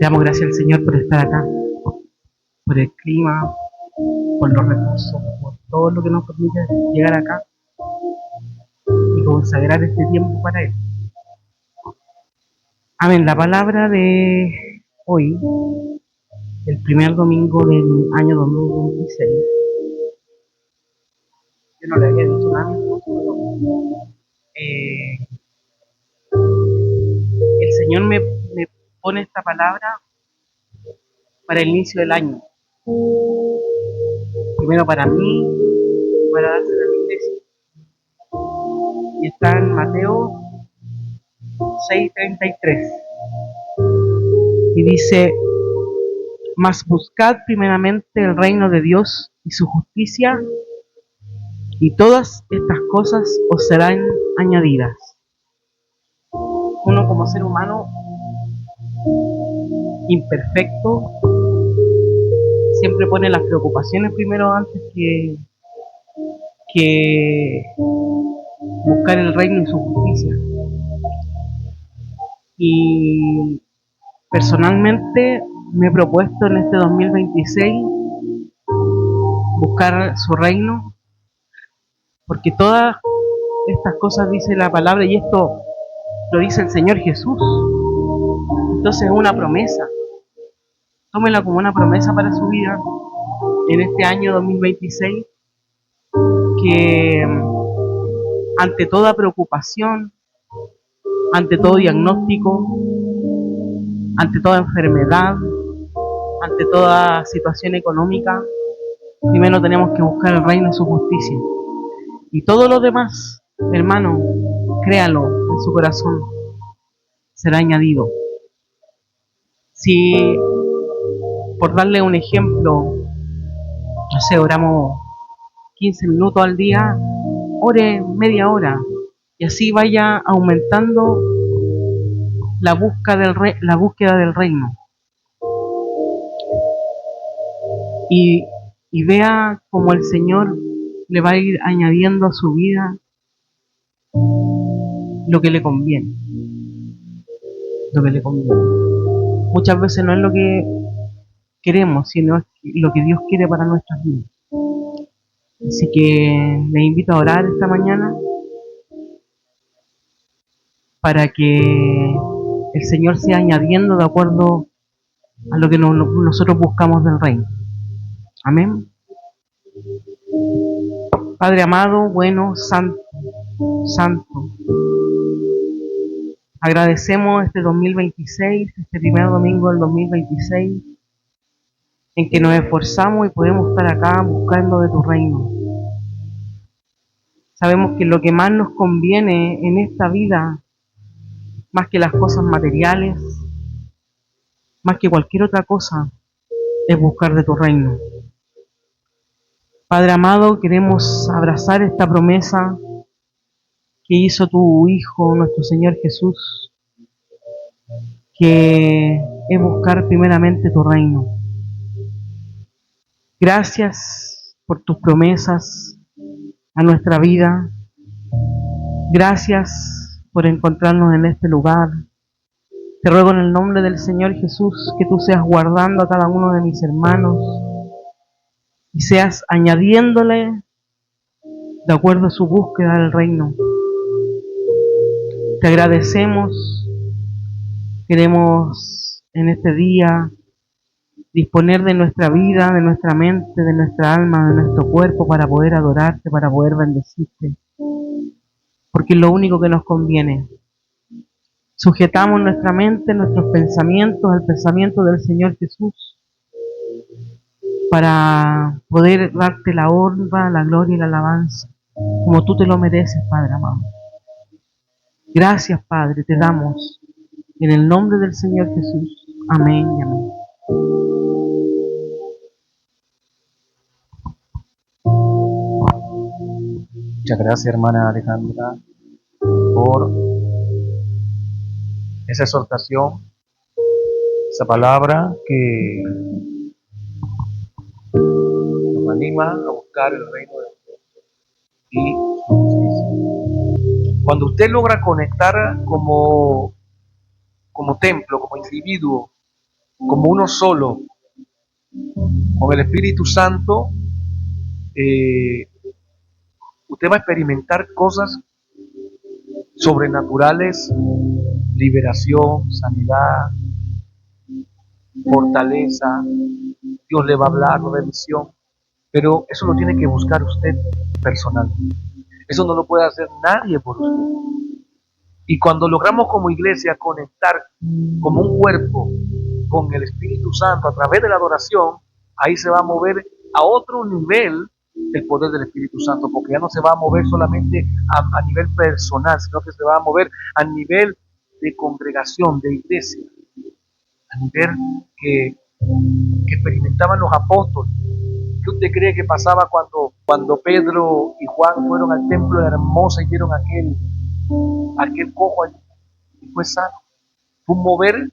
Le damos gracias al Señor por estar acá, por el clima, por los recursos, por todo lo que nos permite llegar acá y consagrar este tiempo para Él. Amén. La palabra de hoy, el primer domingo del año 2026, yo no le había dicho nada a mi esposo, pero el Señor me pone esta palabra para el inicio del año. Primero para mí, para dársela a la iglesia. Y está en Mateo 6:33. Y dice: mas buscad primeramente el reino de Dios y su justicia, y todas estas cosas os serán añadidas. Uno como ser humano imperfecto siempre pone las preocupaciones primero antes que buscar el reino y su justicia. Y personalmente me he propuesto en este 2026 buscar su reino, porque todas estas cosas dice la palabra, y esto lo dice el Señor Jesús. Entonces es una promesa. Tómela como una promesa para su vida en este año 2026, que ante toda preocupación, ante todo diagnóstico, ante toda enfermedad, ante toda situación económica, primero tenemos que buscar el reino y su justicia. Y todo lo demás, hermano, créalo en su corazón, será añadido. Si, por darle un ejemplo, no sé, oramos 15 minutos al día, ore media hora, y así vaya aumentando la búsqueda del reino. Y vea cómo el Señor le va a ir añadiendo a su vida lo que le conviene. Lo que le conviene. Muchas veces no es lo que queremos, sino es lo que Dios quiere para nuestras vidas. Así que les invito a orar esta mañana para que el Señor sea añadiendo de acuerdo a lo que nosotros buscamos del reino. Amén. Padre amado, bueno, santo, agradecemos este 2026, este primer domingo del 2026, en que nos esforzamos y podemos estar acá buscando de tu reino. Sabemos que lo que más nos conviene en esta vida, más que las cosas materiales, más que cualquier otra cosa, es buscar de tu reino. Padre amado, queremos abrazar esta promesa que hizo tu Hijo, nuestro Señor Jesús, que es buscar primeramente tu reino. Gracias por tus promesas a nuestra vida. Gracias por encontrarnos en este lugar. Te ruego en el nombre del Señor Jesús que tú seas guardando a cada uno de mis hermanos y seas añadiéndole de acuerdo a su búsqueda del reino. Te agradecemos. Queremos en este día disponer de nuestra vida, de nuestra mente, de nuestra alma, de nuestro cuerpo para poder adorarte, para poder bendecirte, porque es lo único que nos conviene. Sujetamos nuestra mente, nuestros pensamientos al pensamiento del Señor Jesús para poder darte la honra, la gloria y la alabanza como tú te lo mereces, Padre amado. Gracias, Padre, te damos en el nombre del Señor Jesús. Amén y amén. Muchas gracias, hermana Alejandra, por esa exhortación, esa palabra que nos anima a buscar el reino de Dios y su justicia. Cuando usted logra conectar como templo, como individuo, como uno solo, con el Espíritu Santo, usted va a experimentar cosas sobrenaturales, liberación, sanidad, fortaleza. Dios le va a hablar, no de visión, pero eso lo tiene que buscar usted personalmente. Eso no lo puede hacer nadie por usted. Y cuando logramos como iglesia conectar como un cuerpo con el Espíritu Santo a través de la adoración, ahí se va a mover a otro nivel el poder del Espíritu Santo, porque ya no se va a mover solamente a nivel personal, sino que se va a mover a nivel de congregación, de iglesia, a nivel que experimentaban los apóstoles. ¿Qué usted cree que pasaba cuando Pedro y Juan fueron al templo de la Hermosa y vieron aquel cojo allí y fue sano? Fue un mover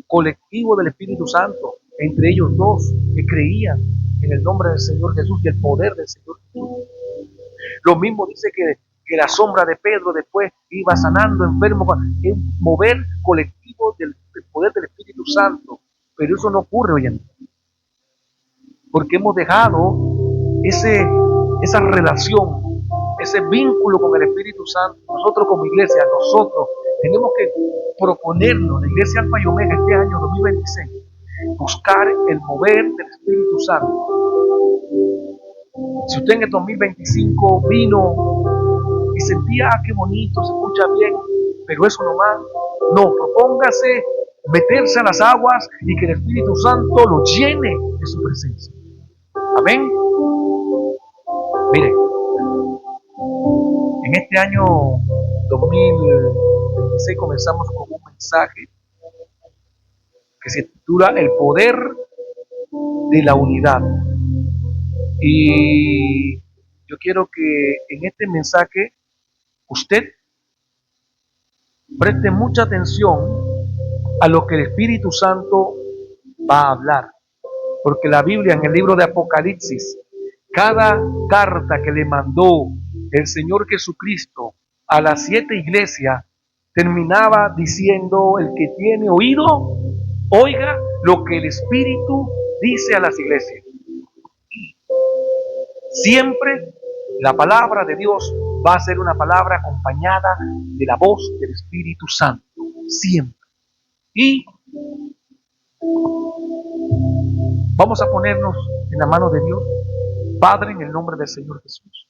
colectivo del Espíritu Santo entre ellos dos que creían en el nombre del Señor Jesús y el poder del Señor Jesús. Lo mismo dice que la sombra de Pedro después iba sanando enfermos. Es un mover colectivo del poder del Espíritu Santo, pero eso no ocurre hoy en día, porque hemos dejado esa relación, ese vínculo con el Espíritu Santo. Nosotros como iglesia, tenemos que proponernos, la Iglesia Alfa y Omega, este año 2026, buscar el mover del Espíritu Santo. Si usted en el 2025 vino y sentía, qué bonito, se escucha bien, pero eso nomás, no, propóngase meterse a las aguas y que el Espíritu Santo lo llene de su presencia. Amén. Mire, en este año 2026 comenzamos con un mensaje que se titula El poder de la unidad. Y yo quiero que en este mensaje usted preste mucha atención a lo que el Espíritu Santo va a hablar. Porque la Biblia, en el libro de Apocalipsis, cada carta que le mandó el Señor Jesucristo a las 7 iglesias, terminaba diciendo: el que tiene oído, oiga lo que el Espíritu dice a las iglesias. Siempre la palabra de Dios va a ser una palabra acompañada de la voz del Espíritu Santo. Siempre. Y vamos a ponernos en la mano de Dios. Padre, en el nombre del Señor Jesús,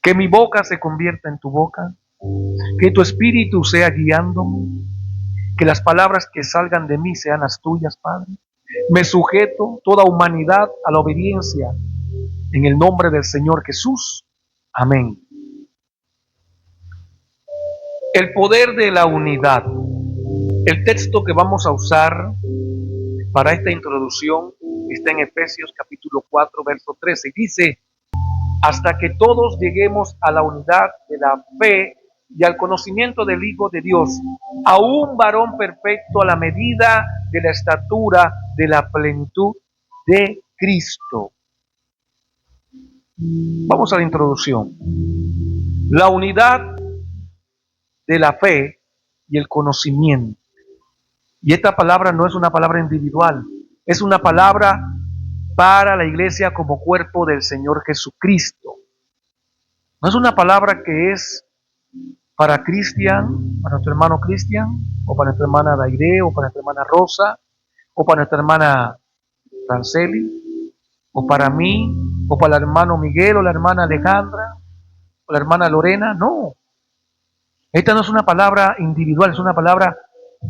que mi boca se convierta en tu boca, que tu Espíritu sea guiándome, que las palabras que salgan de mí sean las tuyas, Padre. Me sujeto toda humanidad a la obediencia en el nombre del Señor Jesús. Amén. El poder de la unidad. El texto que vamos a usar para esta introducción está en Efesios capítulo 4, verso 13. Dice: hasta que todos lleguemos a la unidad de la fe y al conocimiento del Hijo de Dios, a un varón perfecto a la medida de la estatura de la plenitud de Cristo. Vamos a la introducción. La unidad de la fe y el conocimiento. Y esta palabra no es una palabra individual, es una palabra para la iglesia como cuerpo del Señor Jesucristo. No es una palabra que es para Cristian, para nuestro hermano Cristian, o para nuestra hermana Dairé, o para nuestra hermana Rosa, o para nuestra hermana Franceli, o para mí, o para el hermano Miguel, o la hermana Alejandra, o la hermana Lorena. No. Esta no es una palabra individual, es una palabra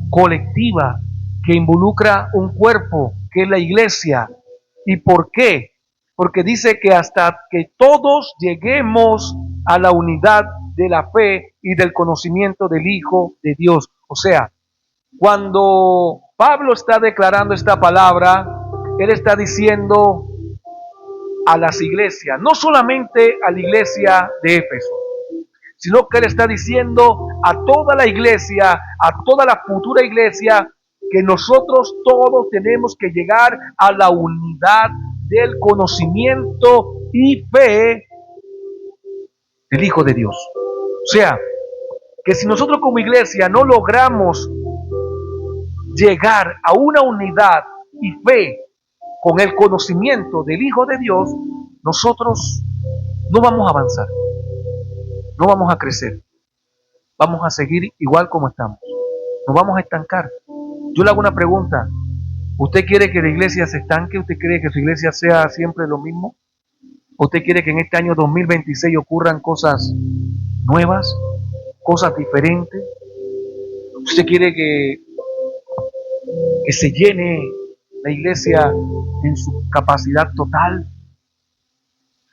colectiva que involucra un cuerpo, que es la iglesia. ¿Y por qué? Porque dice que hasta que todos lleguemos a la unidad de la fe y del conocimiento del Hijo de Dios. O sea, cuando Pablo está declarando esta palabra, él está diciendo a las iglesias, no solamente a la iglesia de Éfeso, sino que él está diciendo a toda la iglesia, a toda la futura iglesia, que nosotros todos tenemos que llegar a la unidad del conocimiento y fe del Hijo de Dios. O sea, que si nosotros como iglesia no logramos llegar a una unidad y fe con el conocimiento del Hijo de Dios, nosotros no vamos a avanzar, no vamos a crecer, vamos a seguir igual como estamos, nos vamos a estancar. Yo le hago una pregunta: ¿usted quiere que la iglesia se estanque? ¿Usted quiere que su iglesia sea siempre lo mismo? ¿Usted quiere que en este año 2026 ocurran cosas nuevas, cosas diferentes? ¿Usted quiere que se llene la iglesia en su capacidad total?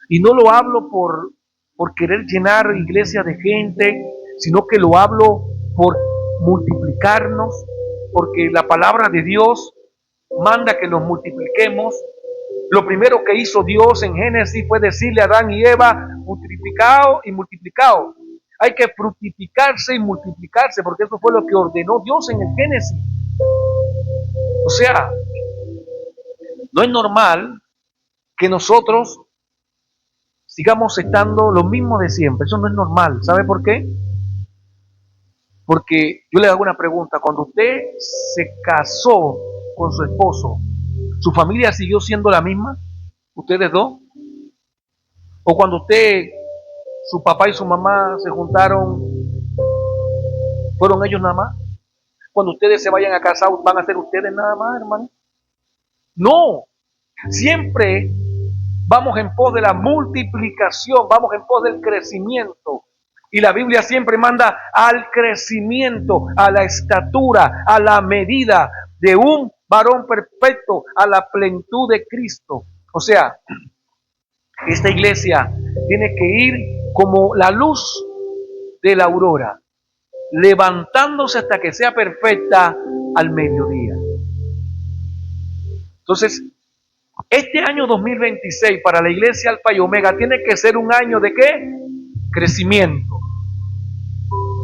Y no lo hablo por querer llenar iglesia de gente, sino que lo hablo por multiplicarnos, porque la palabra de Dios manda que nos multipliquemos. Lo primero que hizo Dios en Génesis fue decirle a Adán y Eva: multiplicado y multiplicado. Hay que fructificarse y multiplicarse, porque eso fue lo que ordenó Dios en el Génesis. O sea, no es normal que nosotros sigamos estando lo mismo de siempre. Eso no es normal. ¿Sabe por qué? Porque yo le hago una pregunta: cuando usted se casó con su esposo, ¿su familia siguió siendo la misma? ¿Ustedes dos? ¿O cuando su papá y su mamá se juntaron, fueron ellos nada más? Cuando ustedes se vayan a casar, ¿van a ser ustedes nada más, hermano? No, siempre vamos en pos de la multiplicación, vamos en pos del crecimiento. Y la Biblia siempre manda al crecimiento, a la estatura, a la medida de un varón perfecto, a la plenitud de Cristo. O sea, esta iglesia tiene que ir como la luz de la aurora, levantándose hasta que sea perfecta al mediodía. Entonces, este año 2026 para la iglesia Alfa y Omega tiene que ser un año de ¿qué? Crecimiento.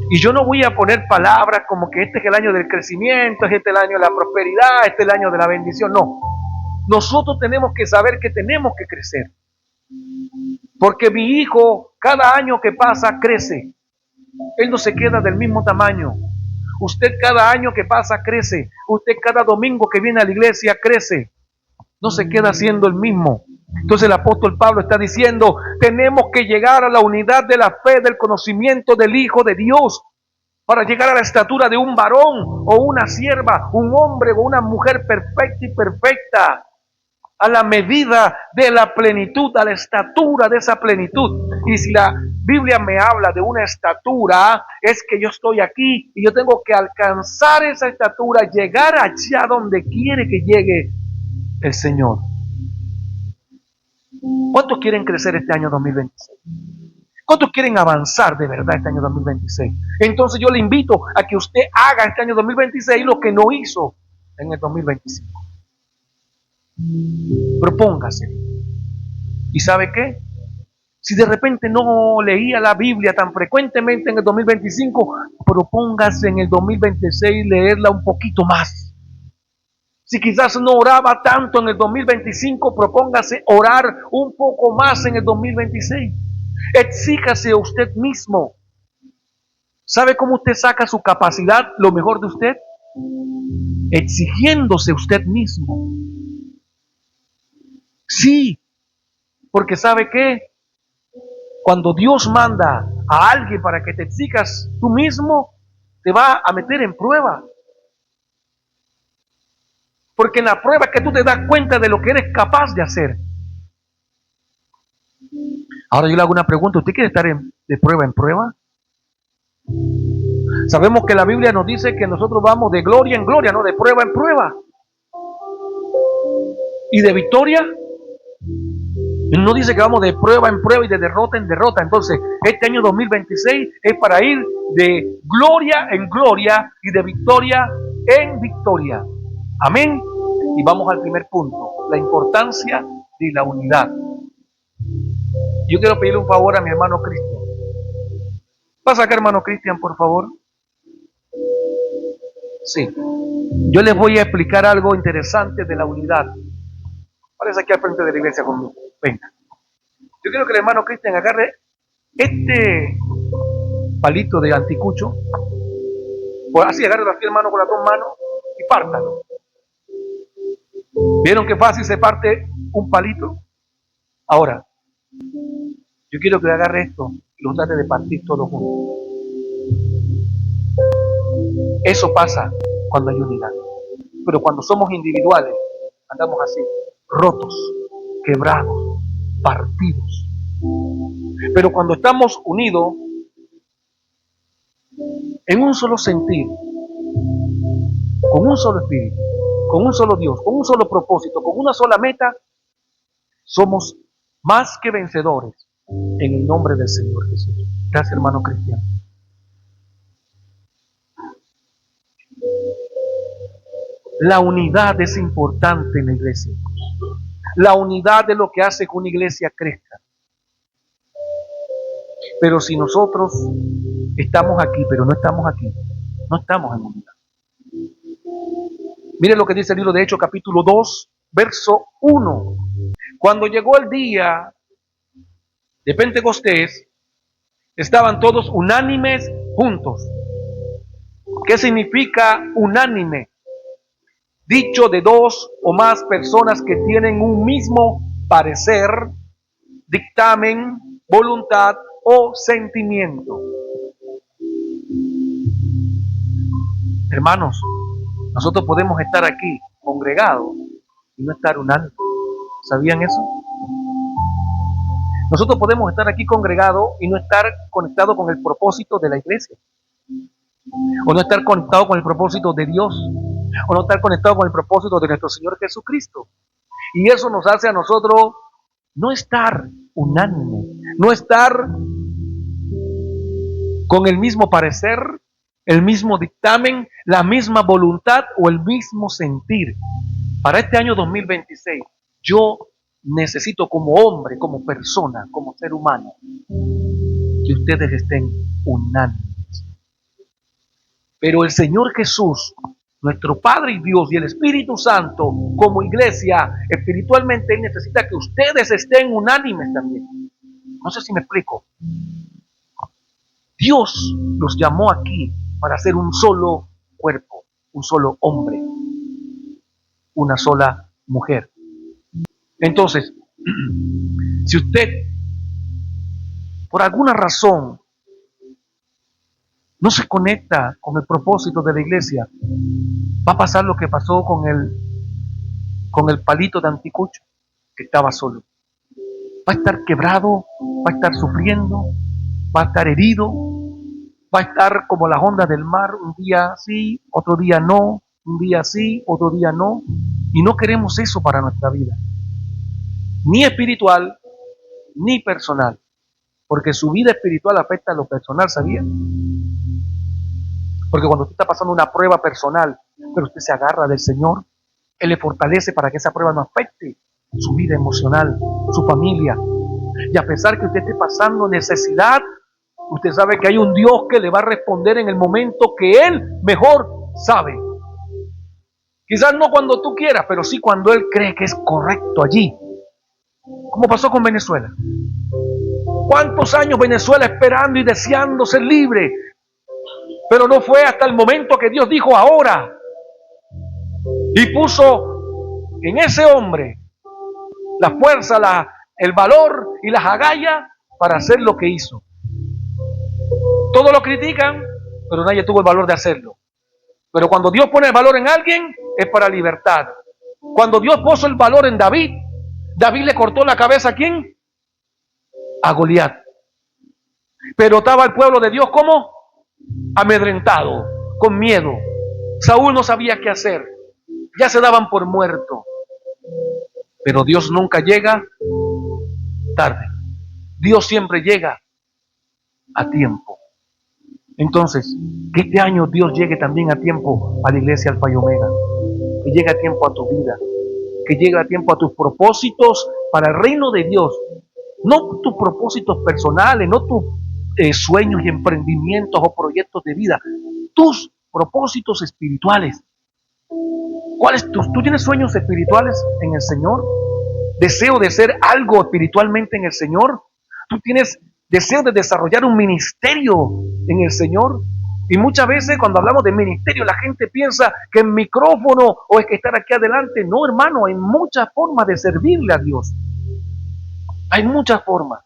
Y yo no voy a poner palabras como que este es el año del crecimiento, este es el año de la prosperidad, este es el año de la bendición. No, nosotros tenemos que saber que tenemos que crecer. Porque mi hijo, cada año que pasa, crece. Él no se queda del mismo tamaño. Usted cada año que pasa, crece. Usted cada domingo que viene a la iglesia, crece. No se queda siendo el mismo. Entonces el apóstol Pablo está diciendo: tenemos que llegar a la unidad de la fe, del conocimiento del Hijo de Dios, para llegar a la estatura de un varón o una sierva, un hombre o una mujer perfecta y perfecta, a la medida de la plenitud, a la estatura de esa plenitud. Y si la Biblia me habla de una estatura, es que yo estoy aquí y yo tengo que alcanzar esa estatura, llegar allá donde quiere que llegue el Señor. ¿Cuántos quieren crecer este año 2026? ¿Cuántos quieren avanzar de verdad este año 2026? Entonces yo le invito a que usted haga este año 2026 lo que no hizo en el 2025. Propóngase. ¿Y sabe qué? Si de repente no leía la Biblia tan frecuentemente en el 2025, propóngase en el 2026 leerla un poquito más. Si quizás no oraba tanto en el 2025, propóngase orar un poco más en el 2026. Exíjase a usted mismo. ¿Sabe cómo usted saca su capacidad, lo mejor de usted? Exigiéndose usted mismo. Sí, porque ¿sabe qué? Cuando Dios manda a alguien para que te exijas tú mismo, te va a meter en prueba. Porque en la prueba es que tú te das cuenta de lo que eres capaz de hacer. Ahora yo le hago una pregunta: ¿usted quiere estar de prueba en prueba? Sabemos que la Biblia nos dice que nosotros vamos de gloria en gloria, no de prueba en prueba. ¿Y de victoria? No dice que vamos de prueba en prueba y de derrota en derrota. Entonces, este año 2026 es para ir de gloria en gloria y de victoria en victoria. Amén. Y vamos al primer punto: la importancia de la unidad. Yo quiero pedirle un favor a mi hermano Cristian. ¿Pasa acá, hermano Cristian, por favor? Sí. Yo les voy a explicar algo interesante de la unidad. Parece aquí al frente de la iglesia conmigo. Venga. Yo quiero que el hermano Cristian agarre este palito de anticucho. Así, agárrelo así, hermano, con las dos manos. y pártalo. ¿Vieron qué fácil se parte un palito? Ahora, yo quiero que agarre esto y lo trate de partir todos juntos. Eso pasa cuando hay unidad. Pero cuando somos individuales, andamos así, rotos, quebrados, partidos. Pero cuando estamos unidos en un solo sentir, con un solo espíritu, con un solo Dios, con un solo propósito, con una sola meta, somos más que vencedores en el nombre del Señor Jesús. Gracias, hermano cristiano. La unidad es importante en la iglesia. La unidad es lo que hace que una iglesia crezca. Pero si nosotros estamos aquí, pero no estamos aquí, no estamos en unidad. Miren lo que dice el libro de Hechos, capítulo 2, verso 1. Cuando llegó el día de Pentecostés, estaban todos unánimes juntos. ¿Qué significa unánime? Dicho de dos o más personas que tienen un mismo parecer, dictamen, voluntad o sentimiento. Hermanos, nosotros podemos estar aquí congregados y no estar unánimes. ¿Sabían eso? Nosotros podemos estar aquí congregados y no estar conectados con el propósito de la iglesia. O no estar conectados con el propósito de Dios. O no estar conectados con el propósito de nuestro Señor Jesucristo. Y eso nos hace a nosotros no estar unánime, no estar con el mismo parecer, el mismo dictamen, la misma voluntad o el mismo sentir. Para este año 2026, yo necesito como hombre, como persona, como ser humano, que ustedes estén unánimes. Pero el Señor Jesús, nuestro Padre y Dios y el Espíritu Santo, como iglesia, espiritualmente, Él necesita que ustedes estén unánimes también. No sé si me explico. Dios los llamó aquí para ser un solo cuerpo, un solo hombre, una sola mujer. Entonces, si usted, por alguna razón, no se conecta con el propósito de la iglesia, va a pasar lo que pasó con el palito de anticucho, que estaba solo. Va a estar quebrado, va a estar sufriendo, va a estar herido, va a estar como las ondas del mar, un día sí, otro día no, un día sí, otro día no. Y no queremos eso para nuestra vida, ni espiritual, ni personal, porque su vida espiritual afecta a lo personal, ¿sabía? Porque cuando usted está pasando una prueba personal, pero usted se agarra del Señor, Él le fortalece para que esa prueba no afecte su vida emocional, su familia. Y a pesar que usted esté pasando necesidad, usted sabe que hay un Dios que le va a responder en el momento que Él mejor sabe. Quizás no cuando tú quieras, pero sí cuando Él cree que es correcto allí. Como pasó con Venezuela. ¿Cuántos años Venezuela esperando y deseando ser libre? Pero no fue hasta el momento que Dios dijo ahora. Y puso en ese hombre la fuerza, el valor y las agallas para hacer lo que hizo. Todos lo critican, pero nadie tuvo el valor de hacerlo. Pero cuando Dios pone el valor en alguien, es para libertad. Cuando Dios puso el valor en David, David le cortó la cabeza ¿a quién? A Goliat. Pero estaba el pueblo de Dios como amedrentado, con miedo. Saúl no sabía qué hacer. Ya se daban por muerto. Pero Dios nunca llega tarde. Dios siempre llega a tiempo. Entonces, que este año Dios llegue también a tiempo a la iglesia Alfa y Omega. Que llegue a tiempo a tu vida. Que llegue a tiempo a tus propósitos para el reino de Dios. No tus propósitos personales, no tus sueños y emprendimientos o proyectos de vida. Tus propósitos espirituales. ¿Cuáles tú tienes sueños espirituales en el Señor? ¿Deseo de ser algo espiritualmente en el Señor? ¿Tú tienes deseo de desarrollar un ministerio en el Señor? Y muchas veces cuando hablamos de ministerio, la gente piensa que el micrófono o es que estar aquí adelante. No, hermano, hay muchas formas de servirle a Dios. Hay muchas formas.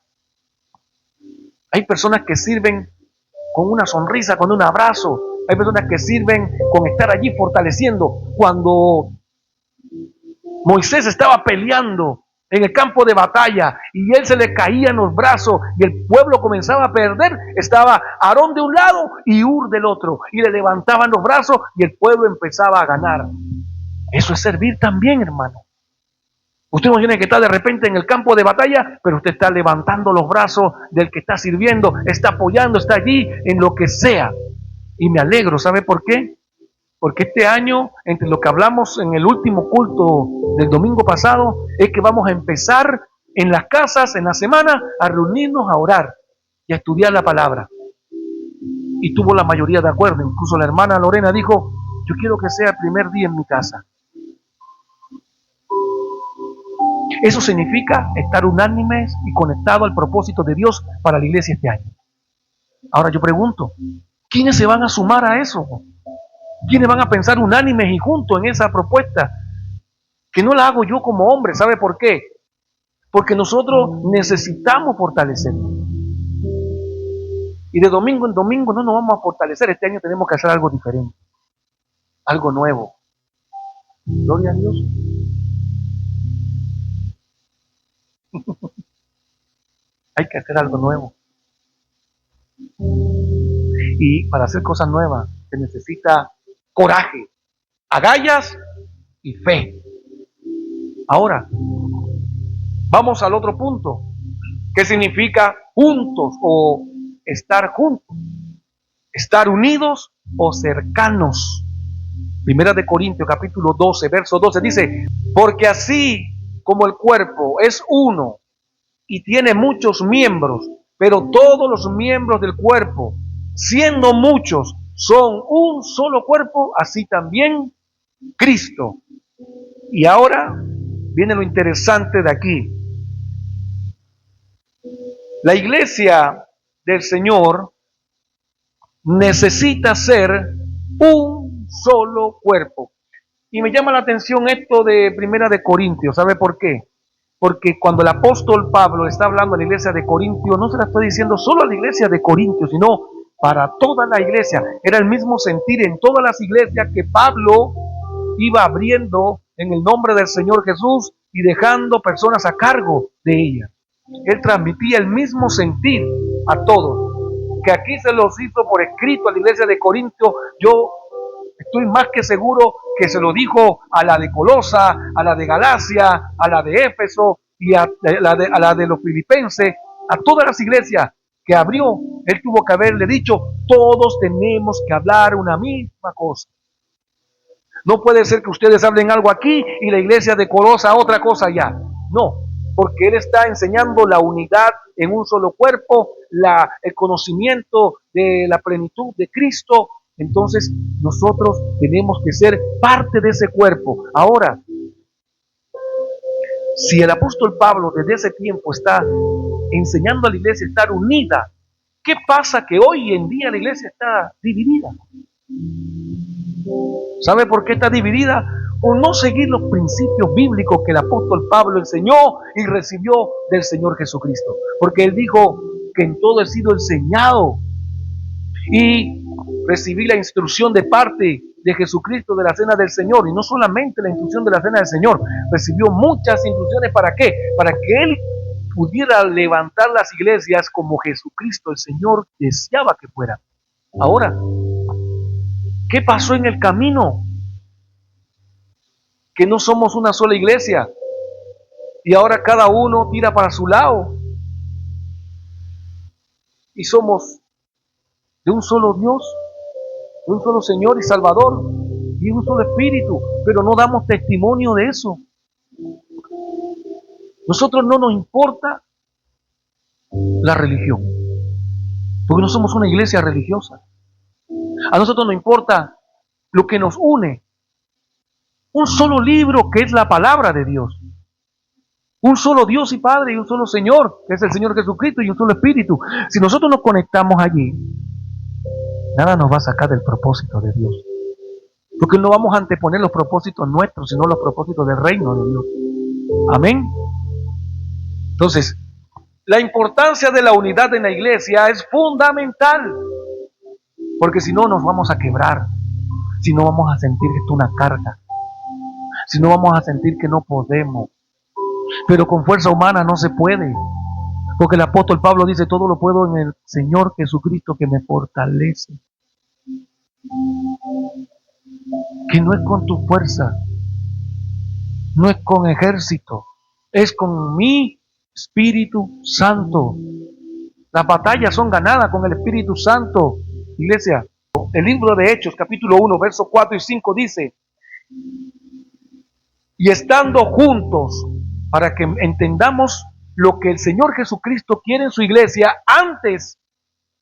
Hay personas que sirven con una sonrisa, con un abrazo. Hay personas que sirven con estar allí fortaleciendo. Cuando Moisés estaba peleando en el campo de batalla y él se le caía en los brazos y el pueblo comenzaba a perder, estaba Aarón de un lado y Hur del otro, y le levantaban los brazos y el pueblo empezaba a ganar. Eso es servir también, hermano. Usted no tiene que estar de repente en el campo de batalla, pero usted está levantando los brazos del que está sirviendo, está apoyando, está allí en lo que sea. Y me alegro, ¿sabe por qué? Porque este año, entre lo que hablamos en el último culto del domingo pasado, es que vamos a empezar en las casas, en la semana, a reunirnos a orar y a estudiar la palabra. Y tuvo la mayoría de acuerdo. Incluso la hermana Lorena dijo, yo quiero que sea el primer día en mi casa. Eso significa estar unánimes y conectados al propósito de Dios para la iglesia este año. Ahora yo pregunto, ¿quiénes se van a sumar a eso? ¿Quiénes van a pensar unánimes y juntos en esa propuesta? Que no la hago yo como hombre, ¿sabe por qué? Porque nosotros necesitamos fortalecernos. Y de domingo en domingo no nos vamos a fortalecer. Este año tenemos que hacer algo diferente, algo nuevo. Gloria a Dios. Hay que hacer algo nuevo. Y para hacer cosas nuevas se necesita coraje, agallas y fe. Ahora, vamos al otro punto. ¿Qué significa juntos o estar juntos? Estar unidos o cercanos. Primera de Corintios capítulo 12, verso 12 dice, porque así como el cuerpo es uno y tiene muchos miembros, pero todos los miembros del cuerpo, siendo muchos, son un solo cuerpo, así también Cristo. Y ahora viene lo interesante de aquí. La iglesia del Señor necesita ser un solo cuerpo. Y me llama la atención esto de Primera de Corintios. ¿Sabe por qué? Porque cuando el apóstol Pablo está hablando a la iglesia de Corintios, no se la está diciendo solo a la iglesia de Corintios, sino para toda la iglesia. Era el mismo sentir en todas las iglesias que Pablo iba abriendo en el nombre del Señor Jesús y dejando personas a cargo de ella. Él transmitía el mismo sentir a todos, que aquí se los hizo por escrito a la iglesia de Corinto. Yo estoy más que seguro que se lo dijo a la de Colosa, a la de Galacia, a la de Éfeso y a la de los filipenses, a todas las iglesias que abrió. Él tuvo que haberle dicho, todos tenemos que hablar una misma cosa. No puede ser que ustedes hablen algo aquí y la iglesia de Colosa otra cosa allá. No, porque Él está enseñando la unidad en un solo cuerpo, el conocimiento de la plenitud de Cristo. Entonces nosotros tenemos que ser parte de ese cuerpo. Ahora, si el apóstol Pablo desde ese tiempo está enseñando a la iglesia a estar unida, ¿qué pasa que hoy en día la iglesia está dividida? ¿Sabe por qué está dividida? Por no seguir los principios bíblicos que el apóstol Pablo enseñó y recibió del Señor Jesucristo. Porque él dijo que en todo he sido enseñado y recibí la instrucción de parte de Jesucristo de la cena del Señor. Y no solamente la instrucción de la cena del Señor, recibió muchas instrucciones. ¿Para qué? Para que él pudiera levantar las iglesias como Jesucristo el Señor deseaba que fuera. Ahora, ¿qué pasó en el camino? Que no somos una sola iglesia y ahora cada uno tira para su lado y somos de un solo Dios, de un solo Señor y Salvador y un solo Espíritu, pero no damos testimonio de eso. Nosotros no nos importa la religión, porque no somos una iglesia religiosa. A nosotros nos importa lo que nos une. Un solo libro que es la palabra de Dios. Un solo Dios y Padre y un solo Señor, que es el Señor Jesucristo, y un solo Espíritu. Si nosotros nos conectamos allí, nada nos va a sacar del propósito de Dios. Porque no vamos a anteponer los propósitos nuestros, sino los propósitos del reino de Dios. Amén. Entonces, la importancia de la unidad en la iglesia es fundamental. Porque si no, nos vamos a quebrar. Si no, vamos a sentir que esto es una carga. Si no, vamos a sentir que no podemos. Pero con fuerza humana no se puede. Porque el apóstol Pablo dice, todo lo puedo en el Señor Jesucristo que me fortalece. Que no es con tu fuerza, no es con ejército, es con mi Espíritu Santo. Las batallas son ganadas con el Espíritu Santo. Iglesia, el libro de Hechos, capítulo 1, versos 4 y 5 dice, y estando juntos, para que entendamos lo que el Señor Jesucristo quiere en su iglesia antes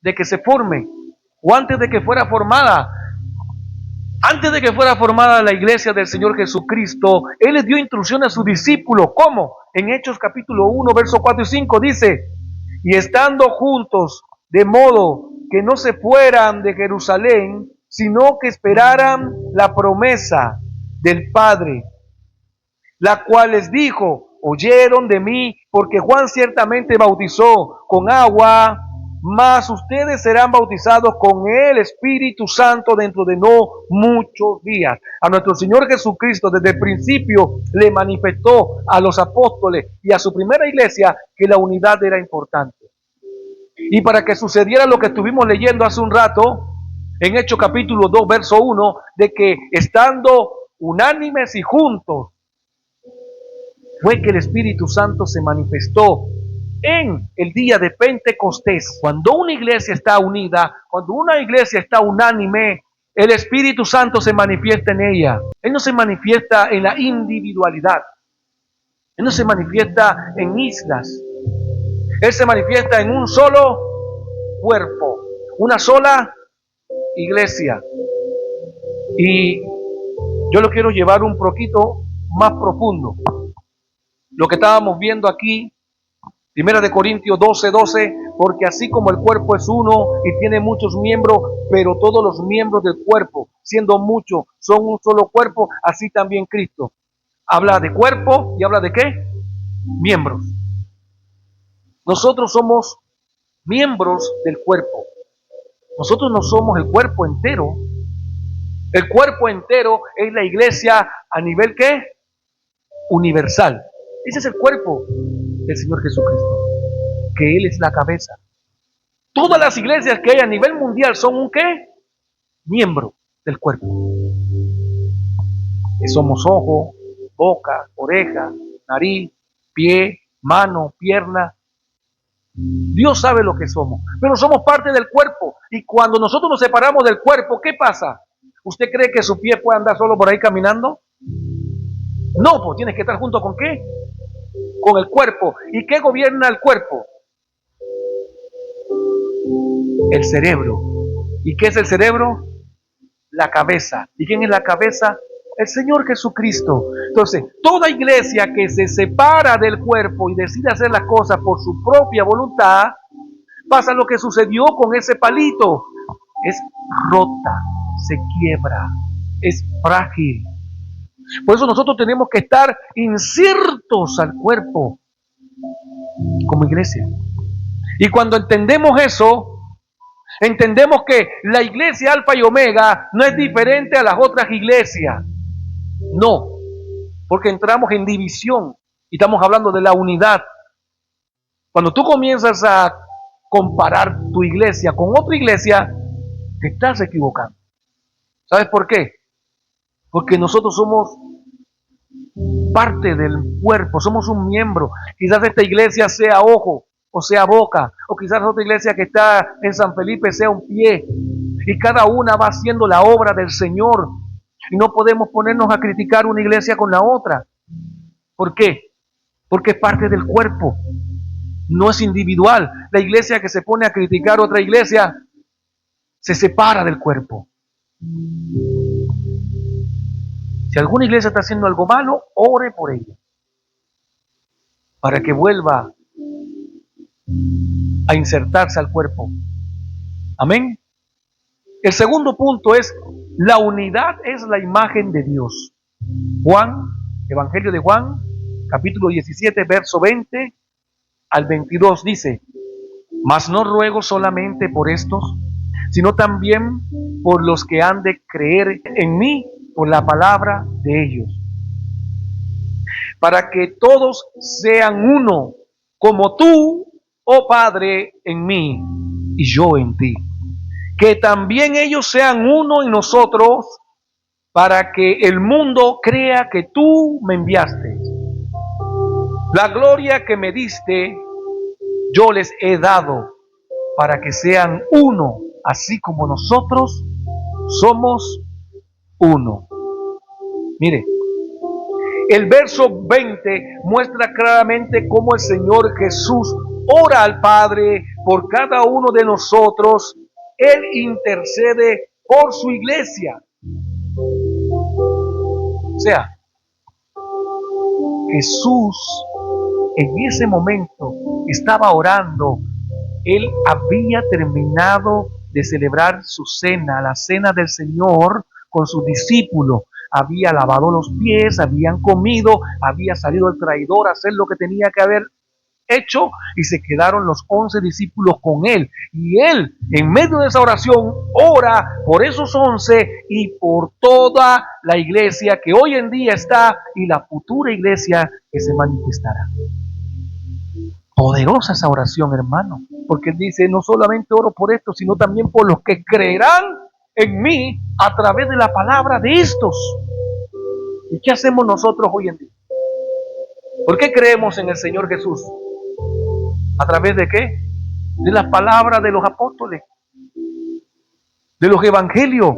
de que se forme, o antes de que fuera formada. Antes de que fuera formada la iglesia del Señor Jesucristo, Él les dio instrucción a sus discípulos. ¿Cómo? En Hechos capítulo 1, versos 4 y 5 dice, y estando juntos, de modo que no se fueran de Jerusalén, sino que esperaran la promesa del Padre, la cual les dijo, oyeron de mí, porque Juan ciertamente bautizó con agua, mas ustedes serán bautizados con el Espíritu Santo dentro de no muchos días. A nuestro Señor Jesucristo desde el principio le manifestó a los apóstoles y a su primera iglesia que la unidad era importante. Y para que sucediera lo que estuvimos leyendo hace un rato, en Hechos capítulo 2, verso 1, de que estando unánimes y juntos, fue que el Espíritu Santo se manifestó en el día de Pentecostés. Cuando una iglesia está unida, cuando una iglesia está unánime, el Espíritu Santo se manifiesta en ella. Él no se manifiesta en la individualidad. Él no se manifiesta en islas. Él se manifiesta en un solo cuerpo, una sola iglesia. Y yo lo quiero llevar un poquito más profundo. Lo que estábamos viendo aquí, 1 de Corintios 12, porque así como el cuerpo es uno y tiene muchos miembros, pero todos los miembros del cuerpo, siendo muchos, son un solo cuerpo, así también Cristo. Habla de cuerpo y habla de ¿qué? Miembros. Nosotros somos miembros del cuerpo. Nosotros no somos el cuerpo entero. El cuerpo entero es la iglesia a nivel ¿qué? Universal. Ese es el cuerpo del Señor Jesucristo, que Él es la cabeza. Todas las iglesias que hay a nivel mundial son un ¿qué? Miembro del cuerpo. Que somos ojo, boca, oreja, nariz, pie, mano, pierna. Dios sabe lo que somos, pero somos parte del cuerpo. Y cuando nosotros nos separamos del cuerpo, ¿qué pasa? ¿Usted cree que su pie puede andar solo por ahí caminando? No, pues tienes que estar junto con ¿qué? Con el cuerpo. ¿Y qué gobierna el cuerpo? El cerebro. ¿Y qué es el cerebro? La cabeza. ¿Y quién es la cabeza? El Señor Jesucristo. Entonces, toda iglesia que se separa del cuerpo y decide hacer las cosas por su propia voluntad, pasa lo que sucedió con ese palito. Es rota, se quiebra, es frágil. Por eso nosotros tenemos que estar insertos al cuerpo como iglesia. Y cuando entendemos eso, entendemos que la iglesia Alfa y Omega no es diferente a las otras iglesias. No, porque entramos en división y estamos hablando de la unidad. Cuando tú comienzas a comparar tu iglesia con otra iglesia, te estás equivocando. ¿Sabes por qué? Porque nosotros somos parte del cuerpo, somos un miembro. Quizás esta iglesia sea ojo o sea boca, o quizás otra iglesia que está en San Felipe sea un pie, y cada una va haciendo la obra del Señor, y no podemos ponernos a criticar una iglesia con la otra. ¿Por qué? Porque es parte del cuerpo, no es individual. La iglesia que se pone a criticar otra iglesia se separa del cuerpo. Si alguna iglesia está haciendo algo malo, ore por ella, para que vuelva a insertarse al cuerpo. Amén. El segundo punto es, la unidad es la imagen de Dios. Juan, Evangelio de Juan, capítulo 17, verso 20 al 22 dice: mas no ruego solamente por estos, sino también por los que han de creer en mí por la palabra de ellos, para que todos sean uno, como tú, oh Padre, en mí y yo en ti. Que también ellos sean uno en nosotros, para que el mundo crea que tú me enviaste. La gloria que me diste, yo les he dado, para que sean uno, así como nosotros somos uno. Mire, el verso 20 muestra claramente cómo el Señor Jesús ora al Padre por cada uno de nosotros. Él intercede por su iglesia. O sea, Jesús en ese momento estaba orando. Él había terminado de celebrar su cena, la cena del Señor con sus discípulos. Había lavado los pies, habían comido, había salido el traidor a hacer lo que tenía que haber hecho y se quedaron los 11 discípulos con él. Y él, en medio de esa oración, ora por esos 11 y por toda la iglesia que hoy en día está y la futura iglesia que se manifestará. Poderosa esa oración, hermano, porque él dice, no solamente oro por esto, sino también por los que creerán en mí a través de la palabra de estos. ¿Y qué hacemos nosotros hoy en día? ¿Por qué creemos en el Señor Jesús? ¿A través de qué? De las palabras de los apóstoles, de los evangelios.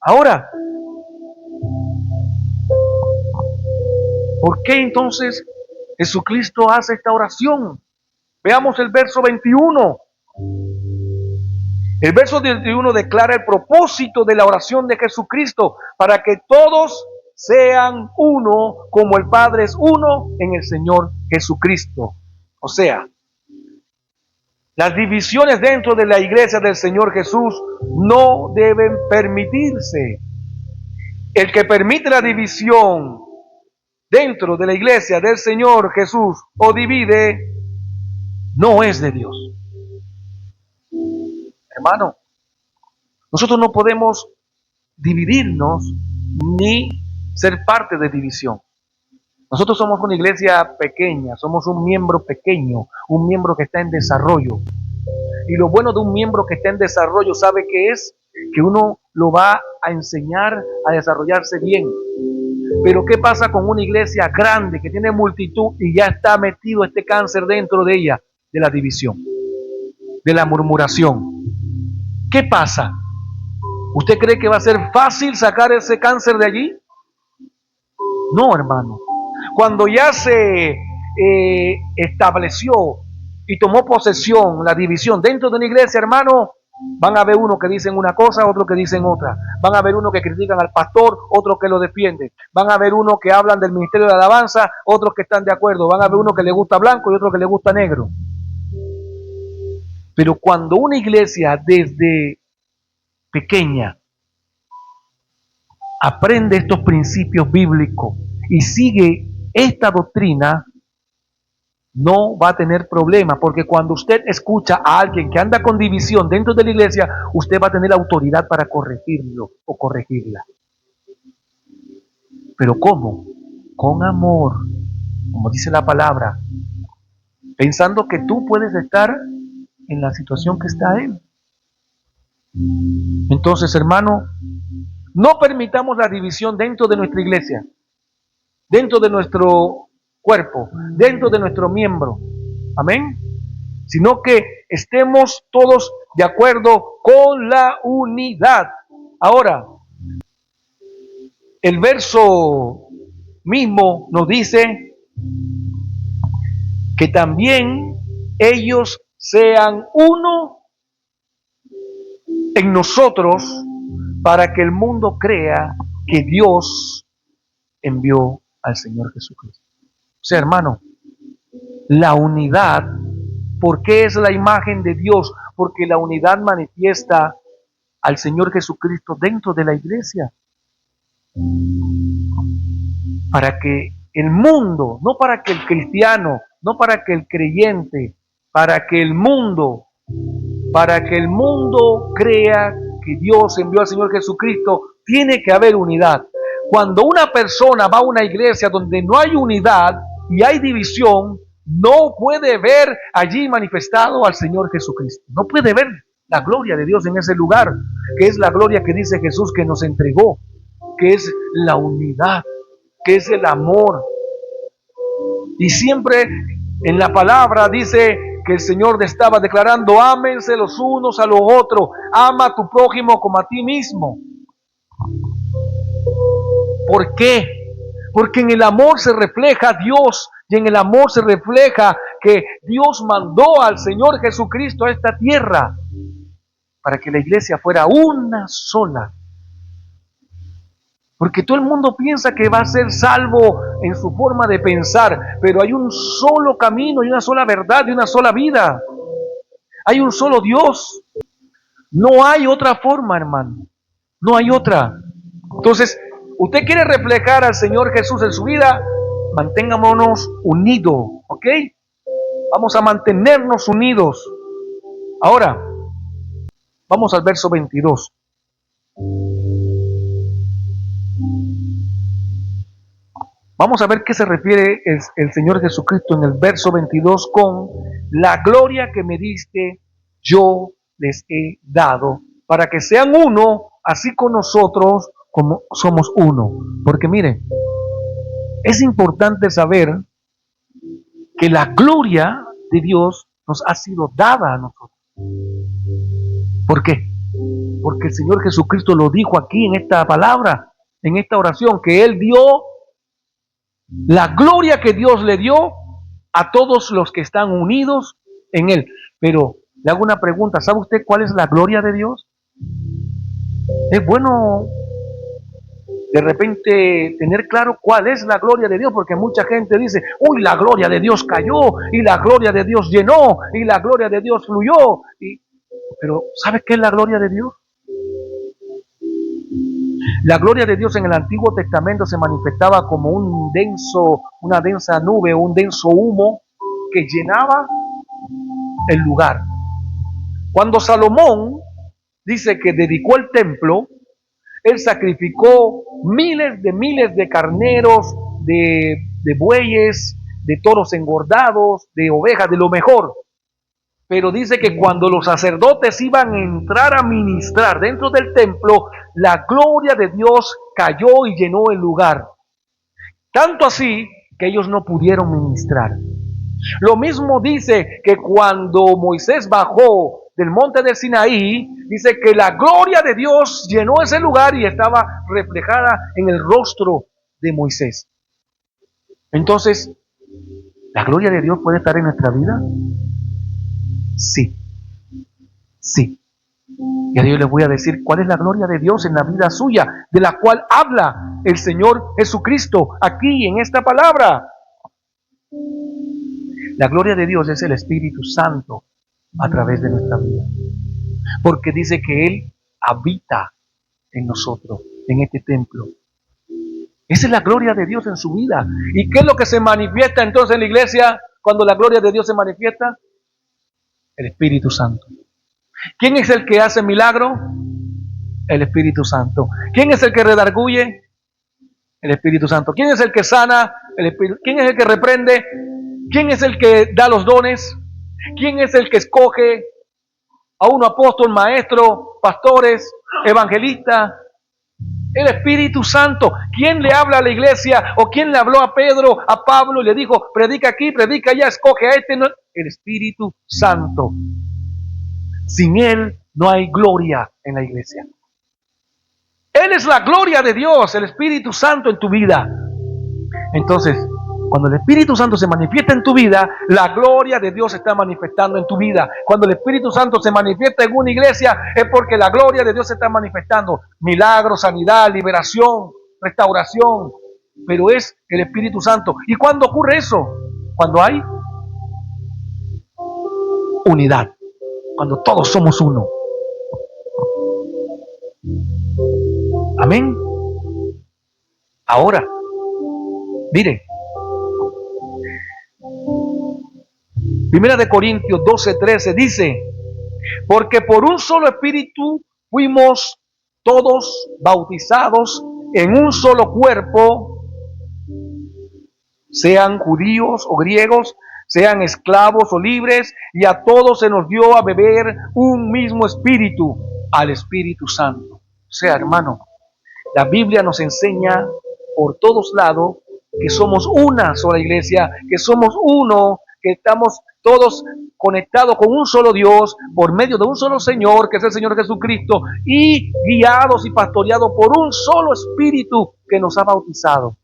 Ahora, ¿por qué entonces Jesucristo hace esta oración? Veamos el verso 21. El verso 21 declara el propósito de la oración de Jesucristo, para que todos sean uno, como el Padre es uno en el Señor Jesucristo. O sea, las divisiones dentro de la iglesia del Señor Jesús no deben permitirse. El que permite la división dentro de la iglesia del Señor Jesús o divide, no es de Dios. Hermano, nosotros no podemos dividirnos ni ser parte de división. Nosotros somos una iglesia pequeña, somos un miembro pequeño, un miembro que está en desarrollo. Y lo bueno de un miembro que está en desarrollo, ¿sabe qué es? Que uno lo va a enseñar a desarrollarse bien. Pero ¿qué pasa con una iglesia grande que tiene multitud y ya está metido este cáncer dentro de ella? De la división, de la murmuración. ¿Qué pasa? ¿Usted cree que va a ser fácil sacar ese cáncer de allí? No, hermano. Cuando ya se estableció y tomó posesión la división dentro de una iglesia, hermano, van a haber unos que dicen una cosa, otros que dicen otra. Van a haber unos que critican al pastor, otros que lo defienden. Van a haber unos que hablan del ministerio de alabanza, otros que están de acuerdo. Van a haber unos que le gusta blanco y otros que le gusta negro. Pero cuando una iglesia desde pequeña aprende estos principios bíblicos y sigue esta doctrina, no va a tener problema, porque cuando usted escucha a alguien que anda con división dentro de la iglesia, usted va a tener autoridad para corregirlo o corregirla. ¿Pero cómo? Con amor, como dice la palabra, pensando que tú puedes estar en la situación que está él. Entonces, hermano, no permitamos la división dentro de nuestra iglesia, dentro de nuestro cuerpo, dentro de nuestro miembro. Amén. Sino que estemos todos de acuerdo con la unidad. Ahora, el verso mismo nos dice que también ellos sean uno en nosotros, para que el mundo crea que Dios envió al Señor Jesucristo. O sea, hermano, la unidad, ¿por qué es la imagen de Dios? Porque la unidad manifiesta al Señor Jesucristo dentro de la iglesia. Para que el mundo, no para que el cristiano, no para que el creyente, para que el mundo crea que Dios envió al Señor Jesucristo, tiene que haber unidad. Cuando una persona va a una iglesia donde no hay unidad y hay división, no puede ver allí manifestado al Señor Jesucristo. No puede ver la gloria de Dios en ese lugar, que es la gloria que dice Jesús que nos entregó, que es la unidad, que es el amor. Y siempre en la palabra dice que el Señor estaba declarando: ámense los unos a los otros, ama a tu prójimo como a ti mismo. ¿Por qué? Porque en el amor se refleja Dios, y en el amor se refleja que Dios mandó al Señor Jesucristo a esta tierra para que la iglesia fuera una sola. Porque todo el mundo piensa que va a ser salvo en su forma de pensar, pero hay un solo camino, y una sola verdad, y una sola vida. Hay un solo Dios. No hay otra forma, hermano. No hay otra. Entonces, usted quiere reflejar al Señor Jesús en su vida, mantengámonos unidos, ¿ok? Vamos a mantenernos unidos. Ahora, vamos al verso 22. Vamos a ver qué se refiere el Señor Jesucristo en el verso 22 con: la gloria que me diste, yo les he dado, para que sean uno, así con nosotros como somos uno. Porque mire, es importante saber que la gloria de Dios nos ha sido dada a nosotros. ¿Por qué? Porque el Señor Jesucristo lo dijo aquí en esta palabra, en esta oración, que Él dio la gloria que Dios le dio a todos los que están unidos en Él. Pero le hago una pregunta: ¿sabe usted cuál es la gloria de Dios? Es bueno de repente tener claro cuál es la gloria de Dios, porque mucha gente dice: uy, la gloria de Dios cayó, y la gloria de Dios llenó, y la gloria de Dios fluyó. Pero ¿sabe qué es la gloria de Dios? La gloria de Dios en el Antiguo Testamento se manifestaba como una densa nube, un denso humo que llenaba el lugar. Cuando Salomón dice que dedicó el templo, él sacrificó miles de carneros, de bueyes, de toros engordados, de ovejas, de lo mejor. Pero dice que cuando los sacerdotes iban a entrar a ministrar dentro del templo, la gloria de Dios cayó y llenó el lugar. Tanto así que ellos no pudieron ministrar. Lo mismo dice que cuando Moisés bajó del monte del Sinaí, dice que la gloria de Dios llenó ese lugar y estaba reflejada en el rostro de Moisés. Entonces, ¿la gloria de Dios puede estar en nuestra vida? Sí, sí. Y ahora yo les voy a decir cuál es la gloria de Dios en la vida suya, de la cual habla el Señor Jesucristo aquí en esta palabra. La gloria de Dios es el Espíritu Santo a través de nuestra vida, porque dice que Él habita en nosotros, en este templo. Esa es la gloria de Dios en su vida. ¿Y qué es lo que se manifiesta entonces en la iglesia cuando la gloria de Dios se manifiesta? El Espíritu Santo. ¿Quién es el que hace milagro? El Espíritu Santo. ¿Quién es el que redarguye? El Espíritu Santo. ¿Quién es el que sana? El Espíritu. ¿Quién es el que reprende? ¿Quién es el que da los dones? ¿Quién es el que escoge a uno apóstol, maestro, pastores, evangelistas? El Espíritu Santo. ¿Quién le habla a la iglesia? ¿O quién le habló a Pedro, a Pablo y le dijo: predica aquí, predica allá, escoge a este? No. El Espíritu Santo. Sin Él no hay gloria en la iglesia. Él es la gloria de Dios, el Espíritu Santo en tu vida. Entonces, cuando el Espíritu Santo se manifiesta en tu vida, la gloria de Dios se está manifestando en tu vida. Cuando el Espíritu Santo se manifiesta en una iglesia, es porque la gloria de Dios se está manifestando. Milagros, sanidad, liberación, restauración. Pero es el Espíritu Santo. ¿Y cuándo ocurre eso? Cuando hay unidad. Cuando todos somos uno. Amén. Ahora, mire, 1 Corintios 12:13 dice, porque por un solo espíritu fuimos todos bautizados en un solo cuerpo, sean judíos o griegos, sean esclavos o libres, y a todos se nos dio a beber un mismo espíritu, al Espíritu Santo. O sea, hermano, la Biblia nos enseña por todos lados que somos una sola iglesia, que somos uno, que estamos todos conectados con un solo Dios, por medio de un solo Señor, que es el Señor Jesucristo, y guiados y pastoreados por un solo Espíritu que nos ha bautizado.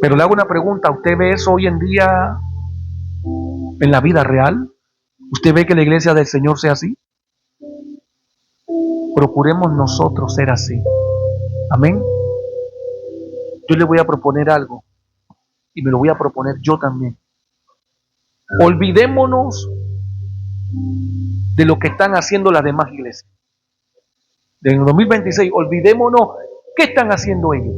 Pero le hago una pregunta, ¿usted ve eso hoy en día en la vida real? ¿Usted ve que la iglesia del Señor sea así? Procuremos nosotros ser así. Amén. Yo le voy a proponer algo, y me lo voy a proponer yo también. Olvidémonos de lo que están haciendo las demás iglesias. En el 2026, olvidémonos qué están haciendo ellos.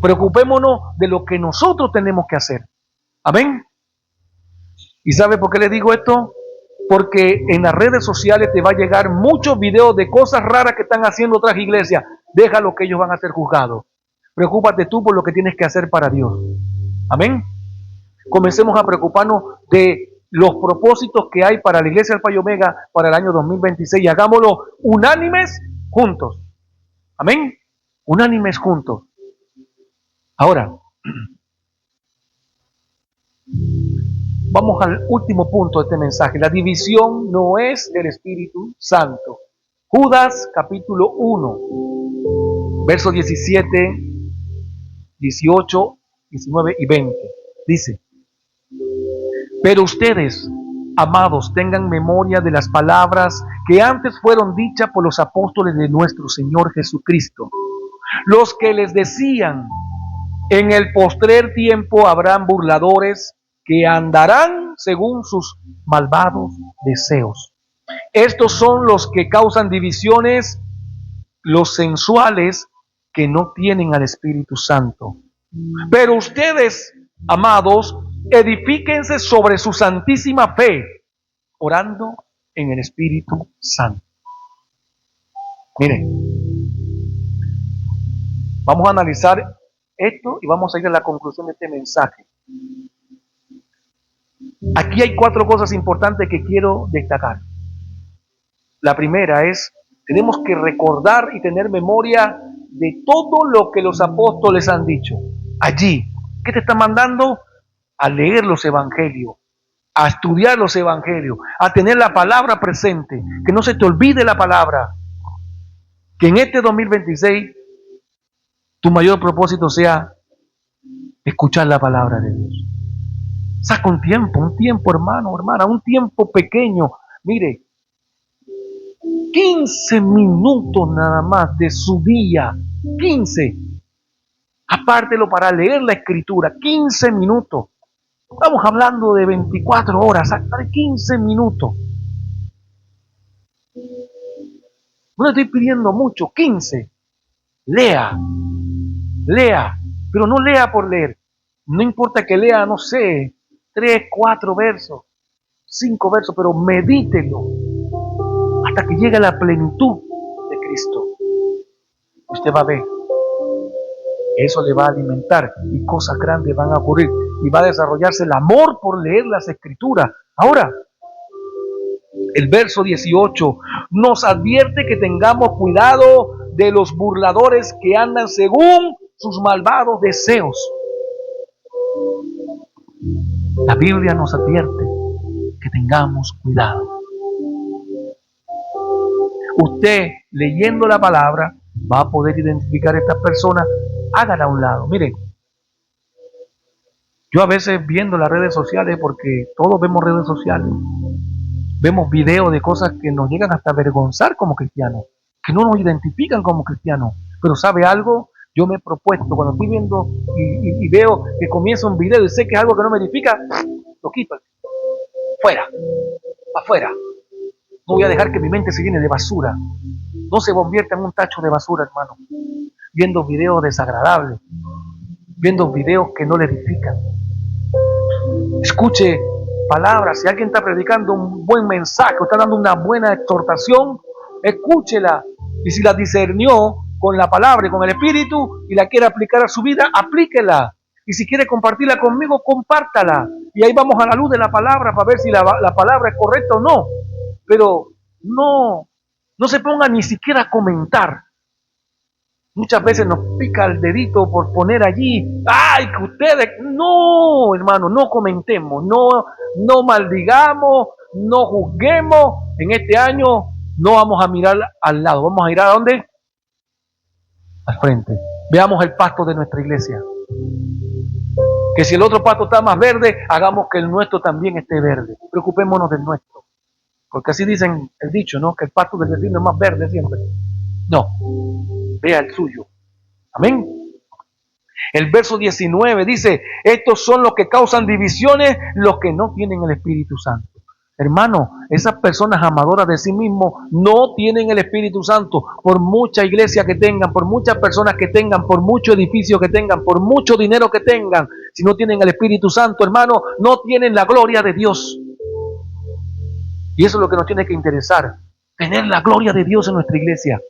Preocupémonos de lo que nosotros tenemos que hacer. Amén. ¿Y sabe por qué le digo esto? Porque en las redes sociales te va a llegar muchos videos de cosas raras que están haciendo otras iglesias. Déjalo que ellos van a ser juzgados. Preocúpate tú por lo que tienes que hacer para Dios. Amén. Comencemos a preocuparnos de los propósitos que hay para la iglesia Alfa y Omega para el año 2026 y hagámoslo unánimes juntos. Amén. Unánimes juntos. Ahora, vamos al último punto de este mensaje. La división no es del Espíritu Santo. Judas capítulo 1, versos 17, 18, 19 y 20. Dice, pero ustedes, amados, tengan memoria de las palabras que antes fueron dichas por los apóstoles de nuestro Señor Jesucristo, los que les decían, en el postrer tiempo habrán burladores que andarán según sus malvados deseos. Estos son los que causan divisiones, los sensuales que no tienen al Espíritu Santo. Pero ustedes, amados, edifíquense sobre su santísima fe, orando en el Espíritu Santo. Miren, vamos a analizar esto y vamos a ir a la conclusión de este mensaje. Aquí hay 4 cosas importantes que quiero destacar. La primera es, tenemos que recordar y tener memoria de todo lo que los apóstoles han dicho. Allí, ¿qué te está mandando? A leer los evangelios, a estudiar los evangelios, a tener la palabra presente, que no se te olvide la palabra. Que en este 2026 tu mayor propósito sea escuchar la palabra de Dios. Saca un tiempo, hermano, hermana, un tiempo pequeño. Mire, 15 minutos nada más de su día, 15. Apártelo para leer la escritura, 15 minutos. Estamos hablando de 24 horas, hasta de 15 minutos. No le estoy pidiendo mucho, 15. Lea, pero no lea por leer. No importa que lea, no sé, 3, 4 versos, 5 versos, pero medítelo hasta que llegue a la plenitud de Cristo. Usted va a ver, eso le va a alimentar y cosas grandes van a ocurrir y va a desarrollarse el amor por leer las Escrituras. Ahora, el verso 18 nos advierte que tengamos cuidado de los burladores que andan según sus malvados deseos. La Biblia nos advierte que tengamos cuidado. Usted, leyendo la palabra, va a poder identificar a estas personas. Hágala a un lado. Miren, yo a veces viendo las redes sociales, porque todos vemos redes sociales, vemos videos de cosas que nos llegan hasta avergonzar como cristianos, que no nos identifican como cristianos. Pero ¿sabe algo? Yo me he propuesto, cuando estoy viendo y veo que comienza un video y sé que es algo que no me edifica, lo quito. Fuera, afuera. No voy a dejar que mi mente se llene de basura. No No se convierta en un tacho de basura, hermano, viendo videos desagradables, viendo videos que no le edifican. Escuche palabras. Si alguien está predicando un buen mensaje o está dando una buena exhortación, escúchela. Y si la discernió con la palabra y con el Espíritu y la quiere aplicar a su vida, aplíquela. Y si quiere compartirla conmigo, compártala. Y ahí vamos a la luz de la palabra para ver si la palabra es correcta o no. Pero no se ponga ni siquiera a comentar. Muchas veces nos pica el dedito por poner allí, ¡ay, que ustedes! No, hermano, no comentemos, no maldigamos, no juzguemos. En este año no vamos a mirar al lado, vamos a ir a ¿dónde? Al frente. Veamos el pasto de nuestra iglesia. Que si el otro pasto está más verde, hagamos que el nuestro también esté verde. Preocupémonos del nuestro. Porque así dicen el dicho, ¿no? Que el pasto del vecino es más verde siempre. No, vea el suyo. Amén. El verso 19 dice, estos son los que causan divisiones, los que no tienen el Espíritu Santo. Hermano, esas personas amadoras de sí mismos no tienen el Espíritu Santo. Por mucha iglesia que tengan, por muchas personas que tengan, por mucho edificio que tengan, por mucho dinero que tengan, si no tienen el Espíritu Santo, hermano, no tienen la gloria de Dios. Y eso es lo que nos tiene que interesar, tener la gloria de Dios en nuestra iglesia.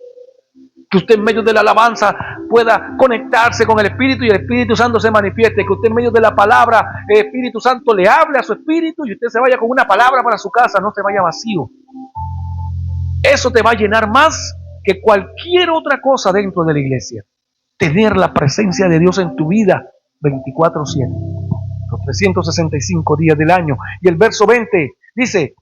Que usted en medio de la alabanza pueda conectarse con el Espíritu y el Espíritu Santo se manifieste. Que usted en medio de la palabra, el Espíritu Santo le hable a su espíritu y usted se vaya con una palabra para su casa, no se vaya vacío. Eso te va a llenar más que cualquier otra cosa dentro de la iglesia. Tener la presencia de Dios en tu vida 24/7, los 365 días del año. Y el verso 20 dice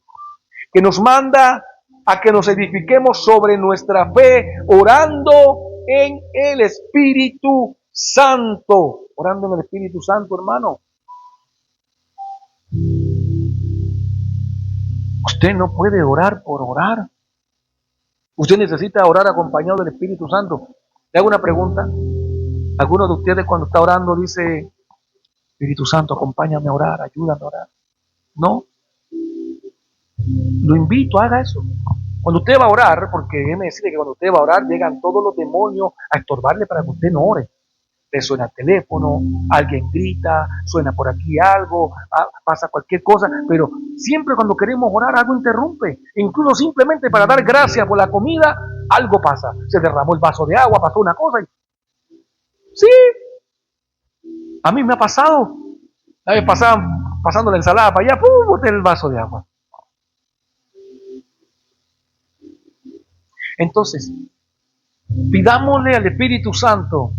que nos manda a que nos edifiquemos sobre nuestra fe, orando en el Espíritu Santo. Orando en el Espíritu Santo, hermano. Usted no puede orar por orar. Usted necesita orar acompañado del Espíritu Santo. Le hago una pregunta. ¿Alguno de ustedes cuando está orando dice, Espíritu Santo, acompáñame a orar, ayúdame a orar? No. Lo invito, haga eso. Cuando usted va a orar, porque déjeme decirle que cuando usted va a orar, llegan todos los demonios a estorbarle para que usted no ore. Le suena el teléfono, alguien grita, suena por aquí algo, pasa cualquier cosa, pero siempre cuando queremos orar algo interrumpe. Incluso simplemente para dar gracias por la comida, algo pasa. Se derramó el vaso de agua, pasó una cosa. Sí, a mí me ha pasado. La vez pasada, pasando la ensalada para allá, ¡pum!, boté el vaso de agua. Entonces, pidámosle al Espíritu Santo.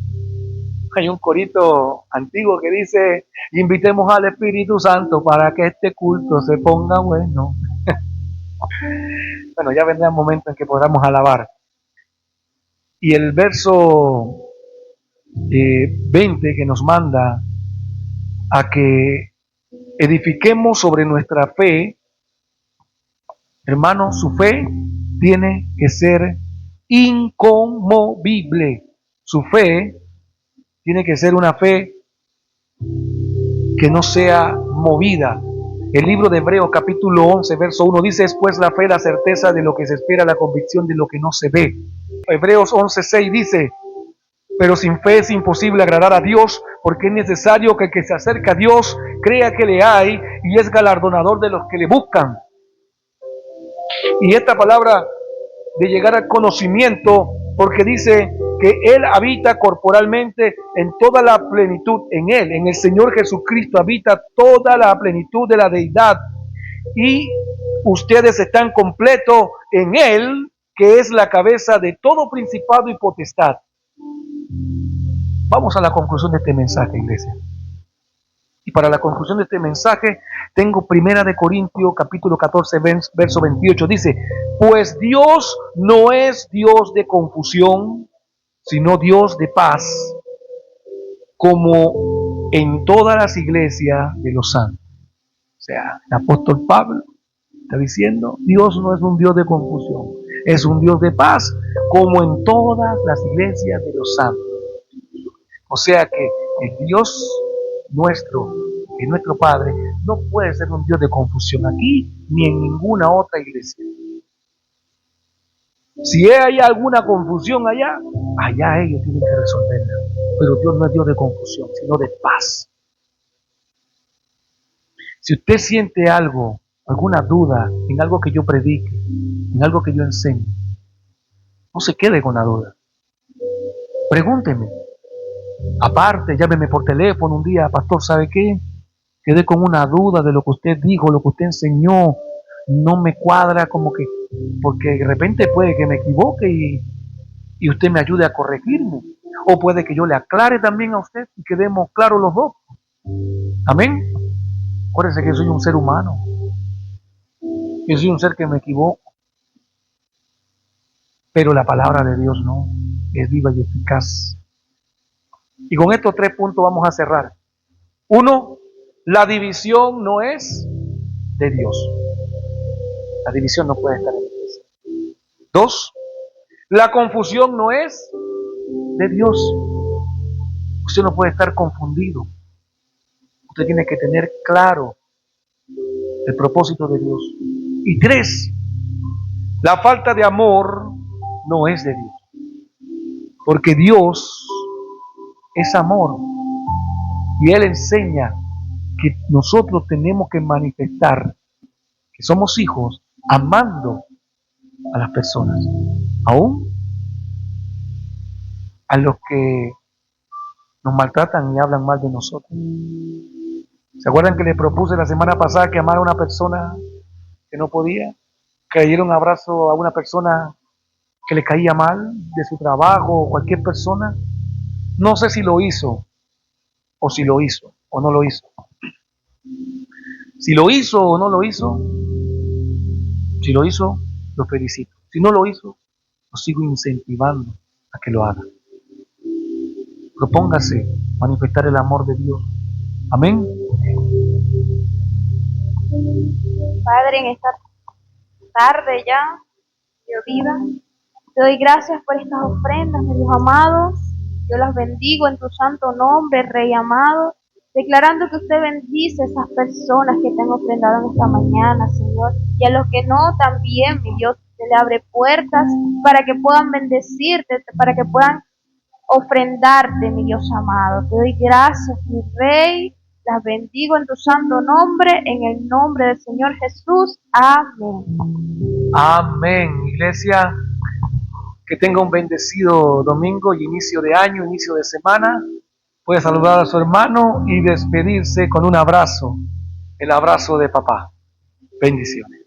Hay un corito antiguo que dice, invitemos al Espíritu Santo para que este culto se ponga bueno. Bueno, ya vendrá el momento en que podamos alabar. Y el verso 20 que nos manda a que edifiquemos sobre nuestra fe, hermanos, su fe tiene que ser inconmovible. Su fe tiene que ser una fe que no sea movida. El libro de Hebreos capítulo 11, verso 1 dice, es pues la fe la certeza de lo que se espera, la convicción de lo que no se ve. Hebreos 11:6 dice, pero sin fe es imposible agradar a Dios, porque es necesario que el que se acerca a Dios crea que le hay y es galardonador de los que le buscan. Y esta palabra de llegar al conocimiento, porque dice que Él habita corporalmente en toda la plenitud, en Él, en el Señor Jesucristo habita toda la plenitud de la deidad, y ustedes están completos en Él, que es la cabeza de todo principado y potestad. Vamos a la conclusión de este mensaje, iglesia. Y para la conclusión de este mensaje, tengo 1 Corintios capítulo 14, verso 28. Dice, pues Dios no es Dios de confusión, sino Dios de paz, como en todas las iglesias de los santos. O sea, el apóstol Pablo está diciendo, Dios no es un Dios de confusión, es un Dios de paz, como en todas las iglesias de los santos. O sea que el Dios nuestro, que es nuestro Padre, no puede ser un Dios de confusión aquí ni en ninguna otra iglesia. Si hay alguna confusión allá, allá ellos tienen que resolverla. Pero Dios no es Dios de confusión, sino de paz. Si usted siente algo, alguna duda en algo que yo predique, en algo que yo enseñe, no se quede con la duda. Pregúnteme. Aparte, llámeme por teléfono un día, pastor, ¿sabe qué? Quedé con una duda de lo que usted dijo, lo que usted enseñó, no me cuadra como que, porque de repente puede que me equivoque y usted me ayude a corregirme. O puede que yo le aclare también a usted y quedemos claros los dos. Amén. Acuérdense que yo soy un ser humano. Yo soy un ser que me equivoco. Pero la palabra de Dios no, es viva y eficaz. Y con estos 3 puntos vamos a cerrar. 1, la división no es de Dios. La división no puede estar en Dios. 2, la confusión no es de Dios. Usted no puede estar confundido. Usted tiene que tener claro el propósito de Dios. Y 3, la falta de amor no es de Dios. Porque Dios es amor. Y Él enseña que nosotros tenemos que manifestar que somos hijos amando a las personas. Aún a los que nos maltratan y hablan mal de nosotros. ¿Se acuerdan que les propuse la semana pasada que amara a una persona que no podía? Que le diera un abrazo a una persona que le caía mal, de su trabajo o cualquier persona. No sé si lo hizo o si lo hizo o no lo hizo. Si lo hizo o no lo hizo, si lo hizo, lo felicito. Si no lo hizo, lo sigo incentivando a que lo haga. Propóngase manifestar el amor de Dios. Amén. Padre, en esta tarde ya llovida, te doy gracias por estas ofrendas, mi Dios amado. Yo las bendigo en tu santo nombre, Rey amado, declarando que usted bendice a esas personas que te han ofrendado en esta mañana, Señor, y a los que no también, mi Dios, usted le abre puertas para que puedan bendecirte, para que puedan ofrendarte, mi Dios amado. Te doy gracias, mi Rey, las bendigo en tu santo nombre, en el nombre del Señor Jesús. Amén. Amén, iglesia. Que tenga un bendecido domingo y inicio de año, inicio de semana. Puede saludar a su hermano y despedirse con un abrazo, el abrazo de papá. Bendiciones.